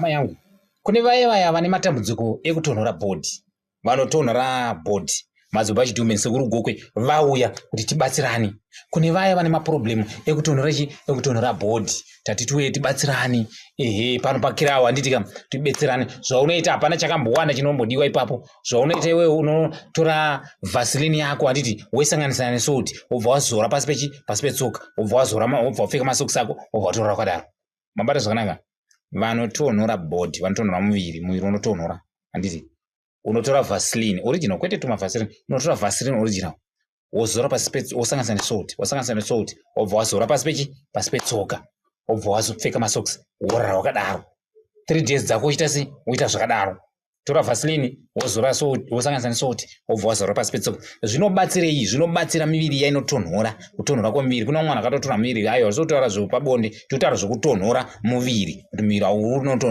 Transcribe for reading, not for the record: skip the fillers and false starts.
hama yangu, kune vaya vane matambudziko ekutonhora bhodhi, vanotonhora bhodhi madzimba chitume sekuru gokwe vauya kuti tibatsirani. Kune vaya vane maproblemu ekutonhora bhodhi, tatituye tibatsirani. Pano pakirawa handiti kam tibetserane. Zvaunoita hapana chakambowana chinombodiwa ipapo. Zvaunoita iwe unotora vaseline yako handiti woisanganisana nesoti wobva wazora pasi petsoka, wobva wapfeka masokisi ako wobva watorora wakadaro. Mabata zvakanaka. Vanotonhora bhodhi, vanotonhora muviri unotonhora handiti. Unotora vaseline original, kwete tuma vaseline, unotora vaseline original wozora pasi petsoka, wosanganisa nesalt wobva wazora pasi petsoka wobva wazopfeka masokisi worara wakadaro. 3 days dzako woita zvakadaro. Tora vaseline wozora wosanganisa nesalt wobva wazora pasi petsoka. Zvinobatsirei? Zvinobatsira miviri iya inotonhora. Kutonhora kwemuviri kuna mwana akatotora muviri ayo, zvotaura zvepabonde, totaura zvekutonhora muviri kuti muviri unotonhora.